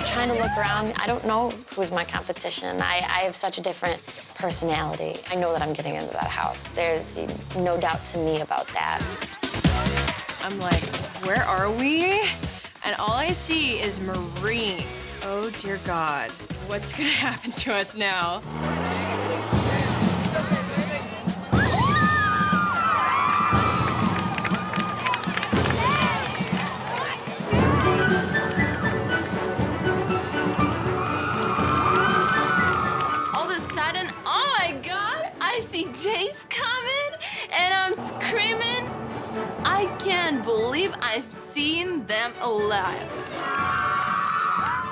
trying to look around. I don't know who's my competition. I have such a different personality. I know that I'm getting into that house. There's no doubt to me about that. I'm like, where are we? And all I see is Marine. Oh, dear God. What's gonna happen to us now? All of a sudden, oh my God, I see Jace coming, and I'm screaming. I can't believe I've seen them alive.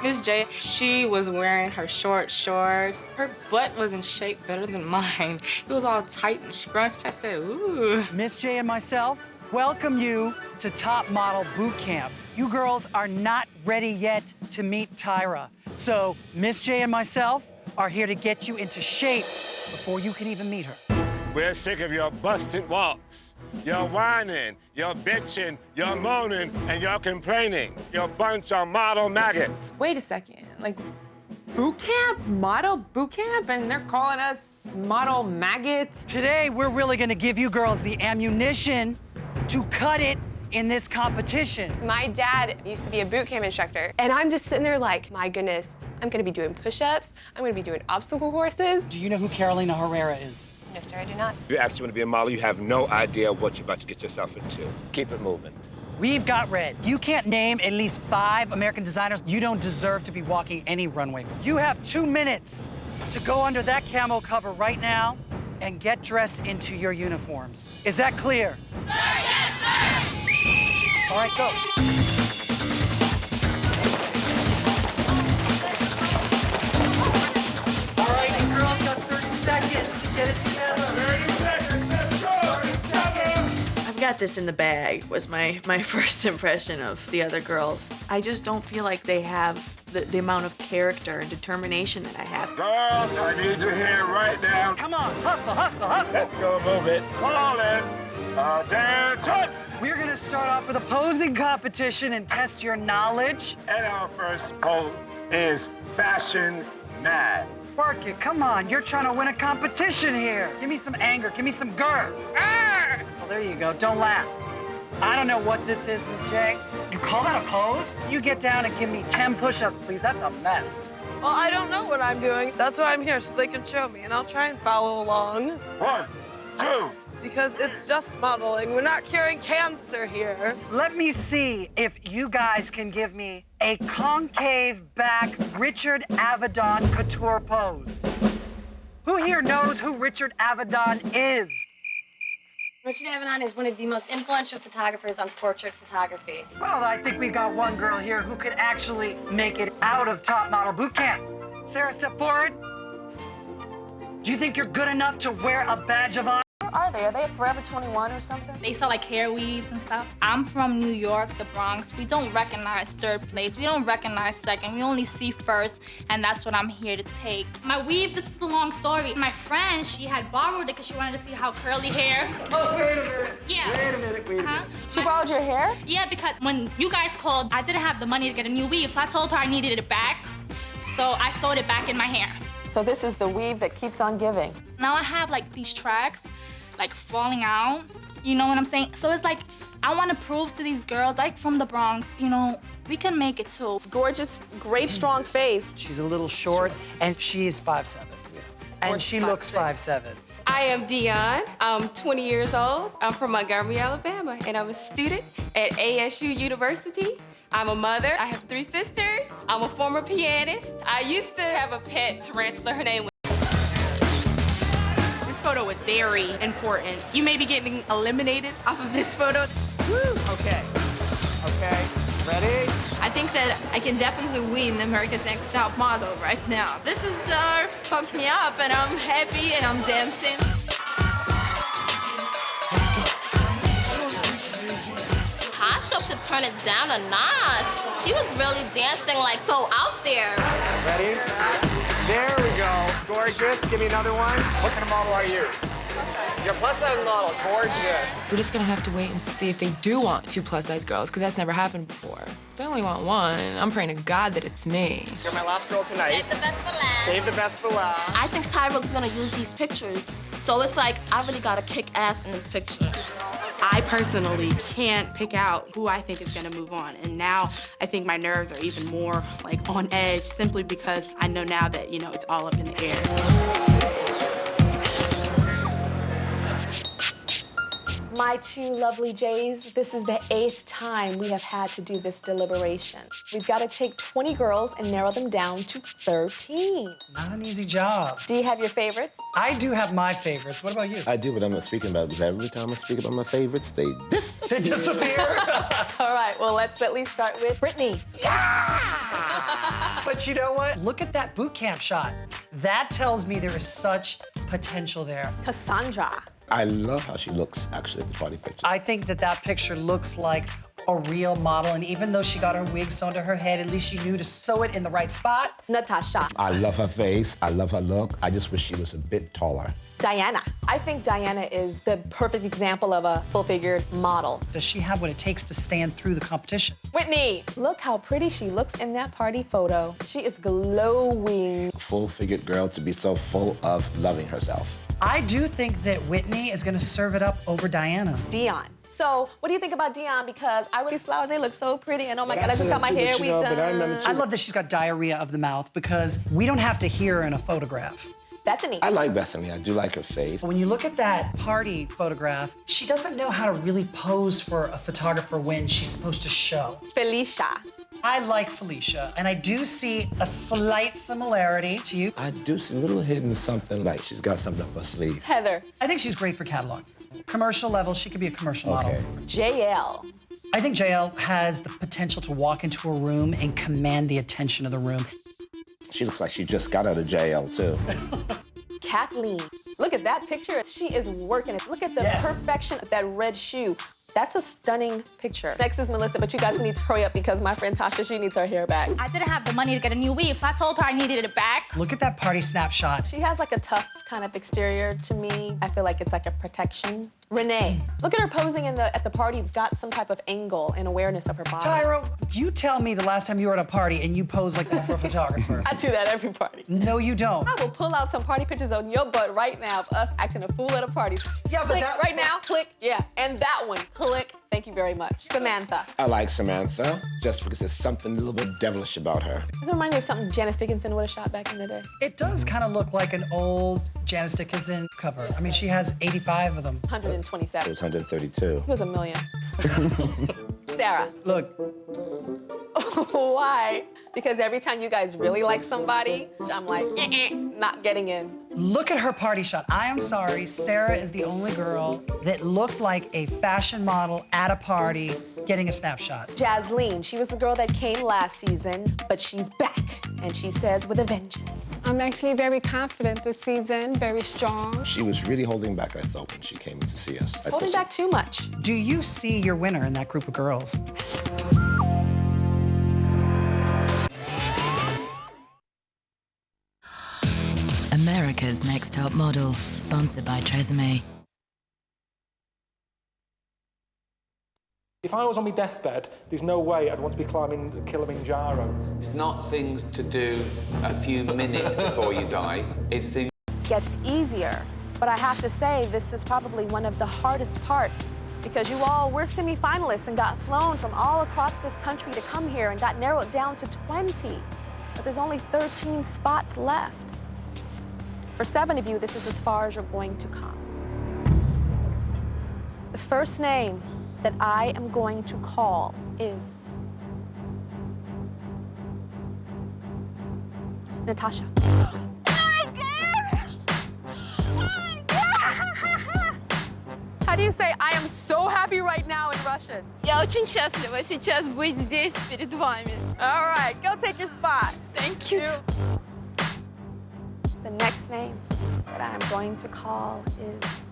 Miss J, she was wearing her short shorts. Her butt was in shape better than mine. It was all tight and scrunched. I said, ooh. Miss J and myself welcome you to Top Model Boot Camp. You girls are not ready yet to meet Tyra. So Miss J and myself are here to get you into shape before you can even meet her. We're sick of your busted walks. You're whining, you're bitching, you're moaning, and you're complaining. You're a bunch of model maggots. Wait a second, like boot camp? Model boot camp? And they're calling us model maggots? Today, we're really gonna give you girls the ammunition to cut it in this competition. My dad used to be a boot camp instructor, and I'm just sitting there like, my goodness, I'm gonna be doing push-ups, I'm gonna be doing obstacle courses. Do you know who Carolina Herrera is? No, sir, I do not. If you actually want to be a model, you have no idea what you're about to get yourself into. Keep it moving. We've got red. You can't name at least 5 American designers. You don't deserve to be walking any runway. You have 2 minutes to go under that camo cover right now and get dressed into your uniforms. Is that clear? Sir, yes, sir! All right, go. All right, you girls got 30 seconds to get it together. 30 seconds, let's go! 37! I've got this in the bag was my first impression of the other girls. I just don't feel like they have the amount of character and determination that I have. Girls, I need you here right now. Come on, hustle, hustle, hustle. Let's go move it. Call it. Attention! We're gonna start off with a posing competition and test your knowledge. And our first pose is Fashion Mad. Work it, come on. You're trying to win a competition here. Give me some anger, give me some girth. Ah! Well, there you go, don't laugh. I don't know what this is, Miss J. You call that a pose? You get down and give me 10 push-ups, please. That's a mess. Well, I don't know what I'm doing. That's why I'm here, so they can show me, and I'll try and follow along. 1, 2. Because it's just modeling. We're not curing cancer here. Let me see if you guys can give me a concave back Richard Avedon couture pose. Who here knows who Richard Avedon is? Richard Avedon is one of the most influential photographers on portrait photography. Well, I think we got one girl here who could actually make it out of Top Model Boot Camp. Sarah, step forward. Do you think you're good enough to wear a badge of honor? Are they? Are they at Forever 21 or something? They sell like hair weaves and stuff. I'm from New York, the Bronx. We don't recognize third place. We don't recognize second. We only see first, and that's what I'm here to take. My weave, this is a long story. My friend, she had borrowed it because she wanted to see how curly hair. Oh, wait a minute. Yeah. Wait a minute, wait a minute. She borrowed your hair? Yeah, because when you guys called, I didn't have the money to get a new weave, so I told her I needed it back. So I sewed it back in my hair. So this is the weave that keeps on giving. Now I have like these tracks like falling out, you know what I'm saying? So it's like, I want to prove to these girls, like from the Bronx, you know, we can make it too. Gorgeous, great, strong face. She's a little short, and she's 5'7". And she looks 5'7". I am Dion. I'm 20 years old. I'm from Montgomery, Alabama, and I'm a student at ASU University. I'm a mother. I have 3 sisters. I'm a former pianist. I used to have a pet tarantula. Her name was... This photo was very important. You may be getting eliminated off of this photo. Woo! Okay. Okay. Ready? I think that I can definitely win America's Next Top Model right now. This is pumped me up, and I'm happy, and I'm dancing. Tasha should turn it down a notch. She was really dancing like so out there. Ready? There we go. Gorgeous. Give me another one. What kind of model are you? Your plus-size model, gorgeous. We're just gonna have to wait and see if they do want 2 plus-size girls, because that's never happened before. If they only want 1, I'm praying to God that it's me. You're my last girl tonight. Save the best for last. Save the best for last. I think Tyro's gonna use these pictures. So it's like, I really gotta kick ass in this picture. I personally can't pick out who I think is gonna move on. And now I think my nerves are even more like on edge simply because I know now that, it's all up in the air. My 2 lovely Jays, this is the 8th time we have had to do this deliberation. We've got to take 20 girls and narrow them down to 13. Not an easy job. Do you have your favorites? I do have my favorites. What about you? I do, but I'm not speaking about it because every time I speak about my favorites, they disappear. They disappear? All right, well, let's at least start with Brittany. But you know what? Look at that boot camp shot. That tells me there is such potential there. Cassandra. I love how she looks, actually, at the party picture. I think that picture looks like a real model, and even though she got her wig sewn to her head, at least she knew to sew it in the right spot. Natasha. I love her face. I love her look. I just wish she was a bit taller. Diana. I think Diana is the perfect example of a full-figured model. Does she have what it takes to stand through the competition? Whitney. Look how pretty she looks in that party photo. She is glowing. A full-figured girl to be so full of loving herself. I do think that Whitney is gonna serve it up over Diana. Dion. So, what do you think about Dion? Because these flowers, they look so pretty, and oh my God, I just got my hair redone. I love that she's got diarrhea of the mouth because we don't have to hear her in a photograph. Bethany. I like Bethany. I do like her face. When you look at that party photograph, she doesn't know how to really pose for a photographer when she's supposed to show. Felicia. I like Felicia, and I do see a slight similarity to you. I do see a little hidden something, like she's got something up her sleeve. Heather. I think she's great for catalog. Commercial level, she could be a commercial model. JL. I think JL has the potential to walk into a room and command the attention of the room. She looks like she just got out of jail, too. Kathleen. Look at that picture. She is working it. Look at the perfection of that red shoe. That's a stunning picture. Next is Melissa, but you guys need to hurry up because my friend Tasha, she needs her hair back. I didn't have the money to get a new weave, so I told her I needed it back. Look at that party snapshot. She has like a tough kind of exterior to me. I feel like it's like a protection. Renee. Look at her posing at the party. It's got some type of angle and awareness of her body. Tyro, you tell me the last time you were at a party and you posed like that for a photographer. I do that every party. No, you don't. I will pull out some party pictures on your butt right now of us acting a fool at a party. Yeah, but click right now, click, yeah. And that one, click. Thank you very much. Samantha. I like Samantha, just because there's something a little bit devilish about her. Does it remind you of something Janice Dickinson would have shot back in the day? It does kind of look like an old Janice Dickinson cover. I mean, she has 85 of them. 127. It was 132. It was a million. Sarah. Look. Why? Because every time you guys really like somebody, I'm like, not getting in. Look at her party shot. I am sorry, Sarah is the only girl that looked like a fashion model at a party getting a snapshot. Jasleen, she was the girl that came last season, but she's back, and she says with a vengeance. I'm actually very confident this season, very strong. She was really holding back, I thought, when she came in to see us. Holding back too much. Do you see your winner in that group of girls? America's Next Top Model, sponsored by Tresemme. If I was on my deathbed, there's no way I'd want to be climbing Kilimanjaro. It's not things to do a few minutes before you die. It's things... Gets easier, but I have to say this is probably one of the hardest parts because you all were semi-finalists and got flown from all across this country to come here and got narrowed down to 20. But there's only 13 spots left. For 7 of you, this is as far as you're going to come. The first name that I am going to call is Natasha. Oh my God! Oh my God! How do you say I am so happy right now in Russian? Я очень счастлива сейчас быть здесь перед вами. All right, go take your spot. Thank you. The next name that I am going to call is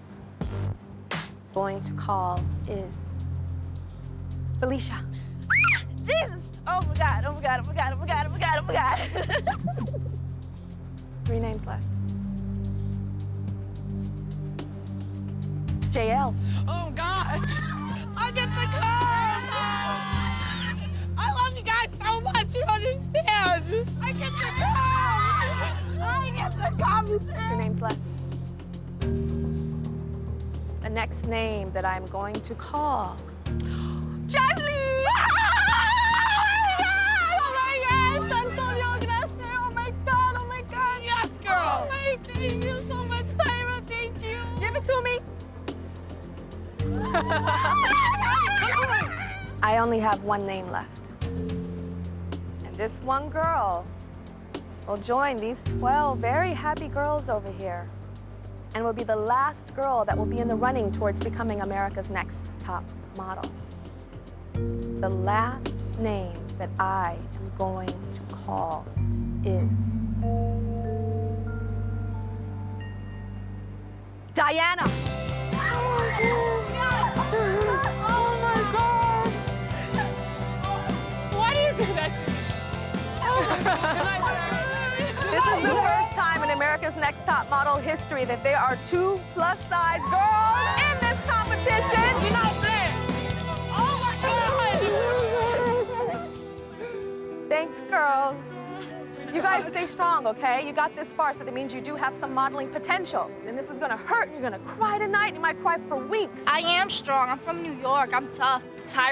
Felicia. Jesus! Oh my God, oh my God, oh my God, oh my God, oh my God, oh my God. 3 names left. JL. Oh, God. I get to come. I love you guys so much. You don't understand. I get to come. I get to come. Your name's left. The next name that I'm going to call. Jasmine! Yes, girl. Thank you so much, Tyra. Thank you. Give it to me. I only have one name left. And this one girl will join these 12 very happy girls over here and will be the last girl that will be in the running towards becoming America's next top model. The last name that I am going to call is Diana. Oh, my God. Why do you do that to me? Oh, my God. This is the first time in America's Next Top Model history that there are 2 plus-size girls in this competition. You're not fair. Oh, my God. Thanks, girls. You guys stay strong, okay? You got this far, so that means you do have some modeling potential. And this is gonna hurt. You're gonna cry tonight. You might cry for weeks. I am strong. I'm from New York. I'm tough. Tyra